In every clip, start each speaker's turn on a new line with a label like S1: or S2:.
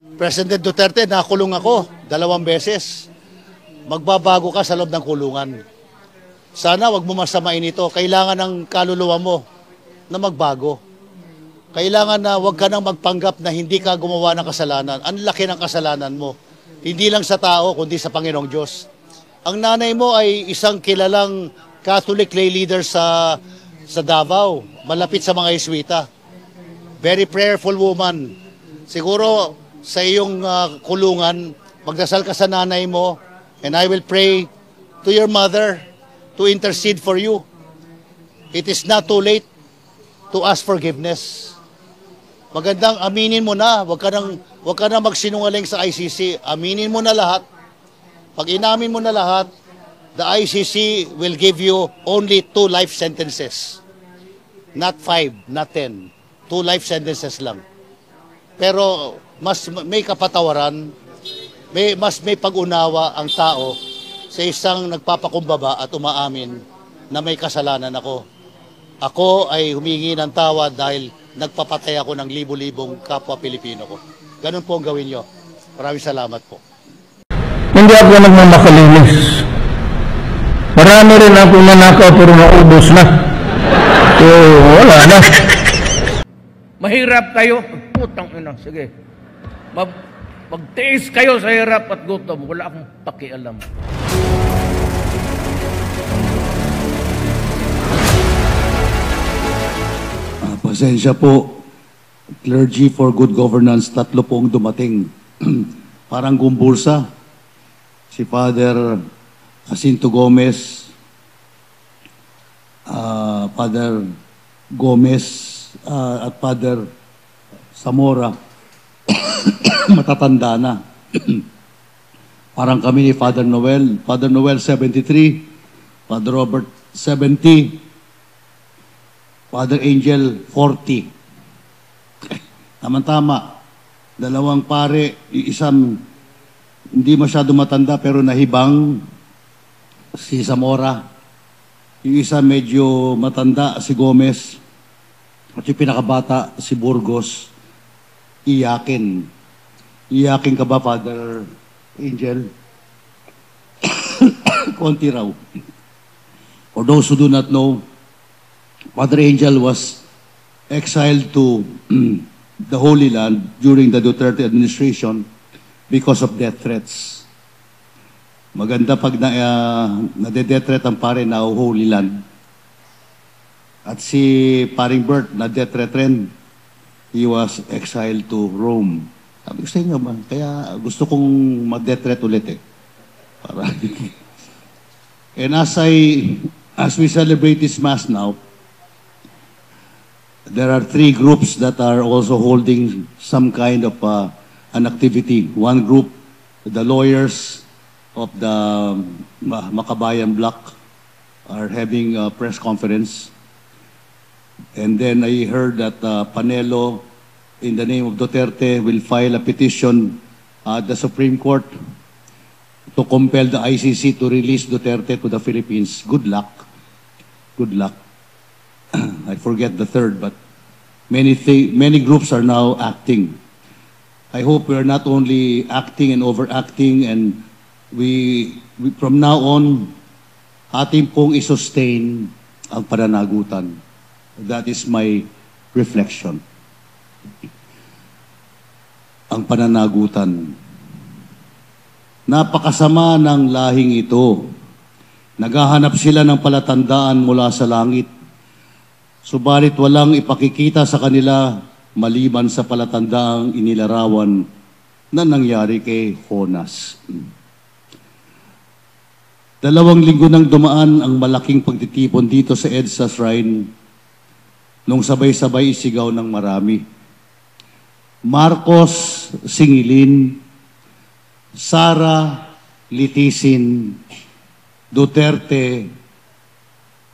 S1: President Duterte, nakulong ako 2 beses. Magbabago ka sa loob ng kulungan. Sana wag mo masamain ito. Kailangan ng kaluluwa mo na magbago. Kailangan na wag ka nang magpanggap na hindi ka gumawa ng kasalanan. Ang laki ng kasalanan mo. Hindi lang sa tao, kundi sa Panginoong Diyos. Ang nanay mo ay isang kilalang Catholic lay leader sa Davao, malapit sa mga Jesuita. Very prayerful woman. Siguro sa iyong kulungan, magdasal ka sa nanay mo, and I will pray to your mother to intercede for you. It is not too late to ask forgiveness. Magandang aminin mo na, wag ka nang magsinungaling sa ICC. Aminin mo na lahat. Pag inamin mo na lahat, the ICC will give you only 2 life sentences. Not 5, not 10. 2 life sentences lang. Pero mas may kapatawaran, mas may pag-unawa ang tao sa isang nagpapakumbaba at umaamin na may kasalanan ako. Ako ay humingi ng tawad dahil nagpapatay ako ng libo-libong kapwa Pilipino ko. Ganun po ang gawin nyo. Maraming salamat po.
S2: Hindi ako nagmamakalinis. Marami rin ako nanakaw pero naubos na. So, wala na.
S3: Mahirap kayo? Putang ina, sige. Magtiis kayo sa hirap at gutom. Wala akong pakialam.
S4: Pasensya po, Clergy for Good Governance, 3 po ang dumating. Parang gumbulsa. Si Father Jacinto Gomez, Father Gomez, at Father Zamora, matatanda na. Parang kami ni Father Noel. Father Noel, 73. Father Robert, 70. Father Angel, 40. Tama-tama. 2 pare, isang hindi masyado matanda pero nahibang, si Zamora. Yung isa medyo matanda, si Gomez. At yung pinakabata, si Burgos. Iyakin. Iyakin ka ba, Father Angel? Konti raw. For those who do not know, Father Angel was exiled to the Holy Land during the Duterte administration because of death threats. Maganda pag nade-death threat ang pare na Holy Land. At si paring Bert na death threat rin, he was exiled to Rome. Sabi ko sa inyo ba, kaya gusto kong mag-death threat ulit eh. Para and as we celebrate this Mass now, there are 3 groups that are also holding some kind of an activity. One group, the lawyers of the Makabayan Bloc are having a press conference. And then I heard that Panelo, in the name of Duterte, will file a petition at the Supreme Court to compel the ICC to release Duterte to the Philippines. Good luck. Good luck. I forget the third, but many groups are now acting. I hope we are not only acting and overacting, and we from now on, ating pong i-sustain ang pananagutan. That is my reflection. Ang pananagutan. Napakasama ng lahing ito. Naghahanap sila ng palatandaan mula sa langit. Subalit walang ipakikita sa kanila maliban sa palatandaang inilarawan na nangyari kay Jonas. 2 linggo nang dumaan ang malaking pagtitipon dito sa EDSA Shrine nung sabay-sabay isigaw ng marami. Marcos singilin, Sara litisin, Duterte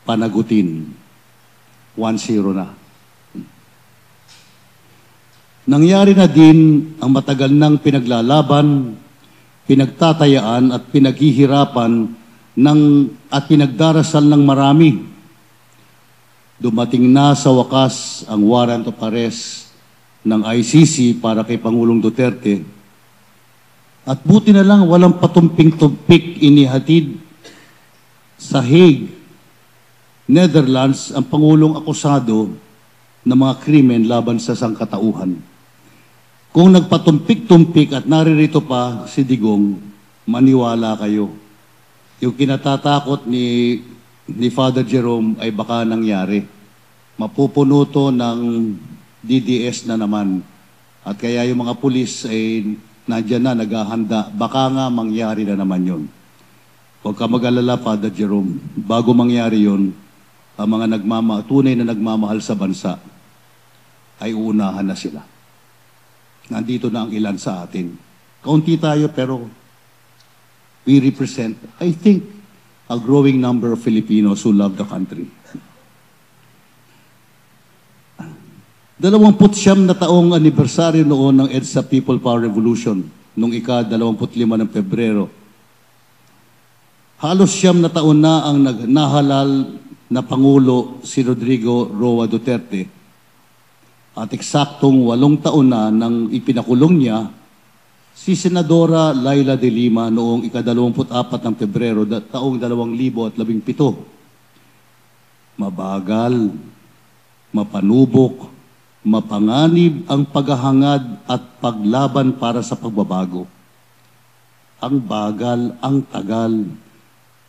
S4: panagutin. 1-0 na. Nangyari na din ang matagal nang pinaglalaban, pinagtatayaan at pinaghihirapan at pinagdarasal ng marami. Dumating na sa wakas ang warrant of arrest ng ICC para kay Pangulong Duterte At buti na lang walang patumping-tumpik inihatid sa Hague, Netherlands, ang Pangulong akusado ng mga krimen laban sa sangkatauhan. Kung nagpatumpik-tumpik at naririto pa si Digong, maniwala kayo. Yung kinatatakot ni Father Jerome ay baka nangyari. Mapupuno to ng DDS na naman. At kaya yung mga pulis ay nandiyan na, naghahanda. Baka nga mangyari na naman yun. Huwag ka mag-alala, Father Jerome. Bago mangyari yun, ang mga tunay na nagmamahal sa bansa ay uunahan na sila. Nandito na ang ilan sa atin. Kaunti tayo pero we represent, I think, a growing number of Filipinos who love the country. 29 na taong anibersaryo noon ng EDSA People Power Revolution noong ika-25 ng Pebrero. Halos 9 na taon na ang nahalal na Pangulo si Rodrigo Roa Duterte at eksaktong 8 taon na nang ipinakulong niya si Senadora Laila de Lima noong ika-24 ng Pebrero taong 2017. Mabagal, mapanubok, mapanganib ang paghahangad at paglaban para sa pagbabago. Ang bagal, ang tagal.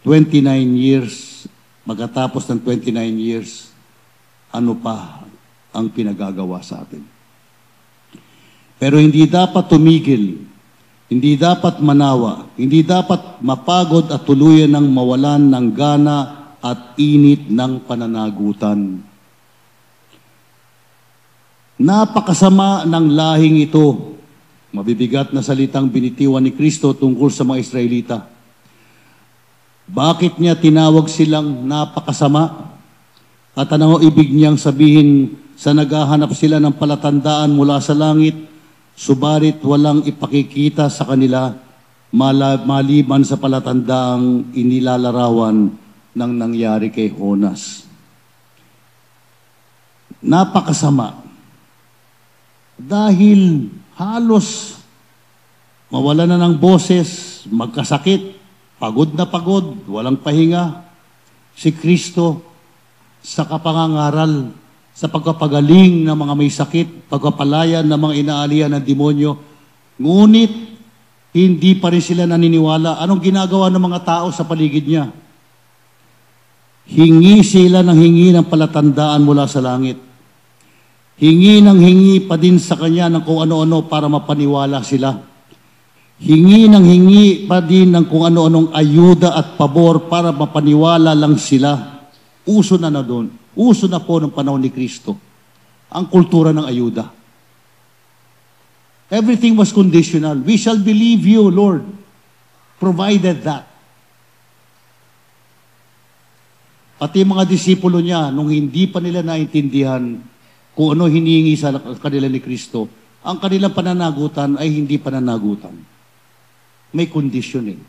S4: 29 years, magkatapos ng 29 years, ano pa ang pinagagawa sa atin? Pero hindi dapat tumigil, hindi dapat manawa, hindi dapat mapagod at tuluyan ng mawalan ng gana at init ng pananagutan. Napakasama ng lahing ito. Mabibigat na salitang binitiwan ni Kristo tungkol sa mga Israelita. Bakit niya tinawag silang napakasama? At ano ibig niyang sabihin sa naghahanap sila ng palatandaan mula sa langit, subalit walang ipakikita sa kanila maliban sa palatandaang inilalarawan ng nangyari kay Jonas. Napakasama. Dahil halos mawala na ng boses, magkasakit, pagod na pagod, walang pahinga, si Kristo sa kapangangaral, sa pagpapagaling ng mga may sakit, pagpapalaya ng mga inaalihan ng demonyo. Ngunit, hindi pa rin sila naniniwala. Anong ginagawa ng mga tao sa paligid niya? Hingi sila ng hingi ng palatandaan mula sa langit. Hingi ng hingi pa din sa kanya ng kung ano-ano para mapaniwala sila. Hingi ng hingi pa din ng kung ano-anong ayuda at pabor para mapaniwala lang sila. Uso na doon. Uso na po ng panahon ni Kristo ang kultura ng ayuda. Everything was conditional. We shall believe you, Lord, provided that. Pati mga disipulo niya, nung hindi pa nila naintindihan kung ano hinihingi sa kanila ni Kristo, ang kanilang pananagutan ay hindi pananagutan. May kondisyon eh.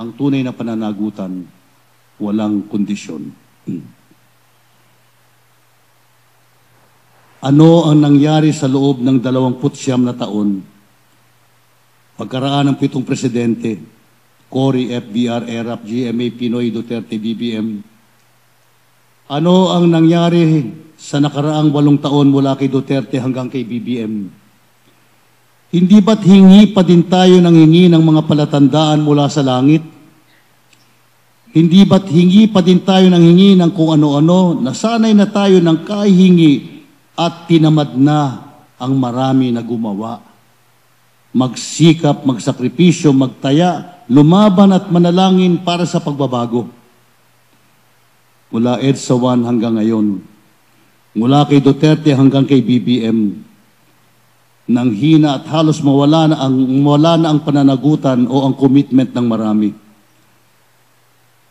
S4: Ang tunay na pananagutan, walang kondisyon. Ano ang nangyari sa loob ng 29 na taon? Pagkaraan ng 7 presidente, Cory, FBR, ERAP, GMA, Pinoy, Duterte, BBM. Ano ang nangyari sa nakaraang 8 taon mula kay Duterte hanggang kay BBM? Hindi ba't hingi pa din tayo ng hingi ng mga palatandaan mula sa langit? Hindi ba't hingi pa din tayo ng hingi ng kung ano-ano? Nasanay na tayo ng kahihingi at tinamad na ang marami na gumawa. Magsikap, magsakripisyo, magtaya, lumaban at manalangin para sa pagbabago. Mula EDSA 1 hanggang ngayon, mula kay Duterte hanggang kay BBM, nang hina at halos mawala na ang pananagutan o ang commitment ng marami.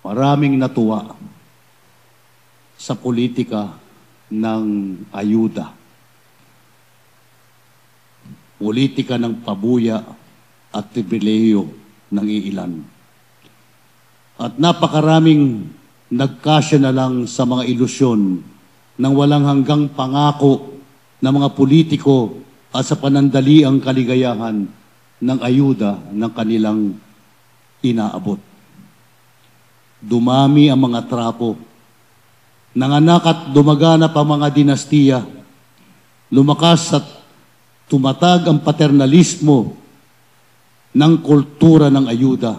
S4: Maraming natuwa sa politika ng ayuda. Politika ng pabuya at pribilehiyo ng iilan. At napakaraming nagkasya na lang sa mga ilusyon ng walang hanggang pangako ng mga politiko at sa panandaliang kaligayahan ng ayuda ng kanilang inaabot. Dumami ang mga trapo. Nanganak at dumaganap ang mga dinastiya. Lumakas at tumatag ang paternalismo ng kultura ng ayuda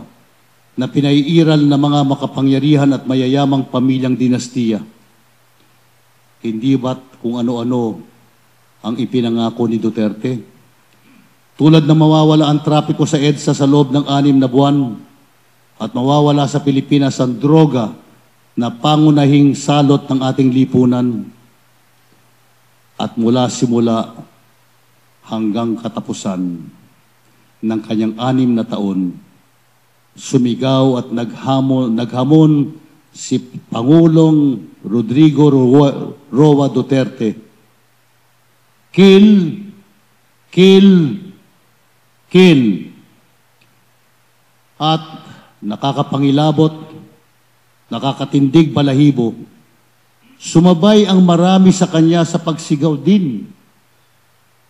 S4: na pinaiiral ng mga makapangyarihan at mayayamang pamilyang dinastiya. Hindi ba't kung ano-ano ang ipinangako ni Duterte? Tulad na mawawala ang trapiko sa EDSA sa loob ng 6 na buwan at mawawala sa Pilipinas ang droga na pangunahing salot ng ating lipunan. At mula simula hanggang katapusan ng kanyang 6 na taon, sumigaw at naghamon si Pangulong Rodrigo Roa Duterte. Kill, kill, kill. At nakakapangilabot, nakakatindig balahibo, sumabay ang marami sa kanya sa pagsigaw din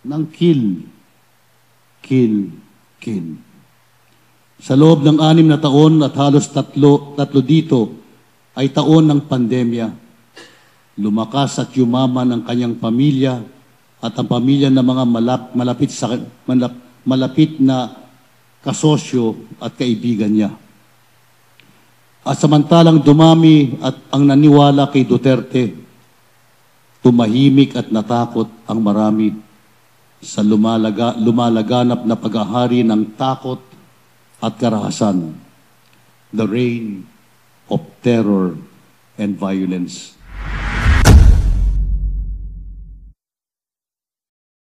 S4: ng kill, kill, kill. Sa loob ng 6 na taon at halos tatlo dito ay taon ng pandemya. Lumakas at yumaman ang kanyang pamilya at ang pamilya ng mga malapit na kasosyo at kaibigan niya. At samantalang dumami at ang naniwala kay Duterte, tumahimik at natakot ang marami sa lumalaganap na pag-ahari ng takot at karahasan, the reign of terror and violence.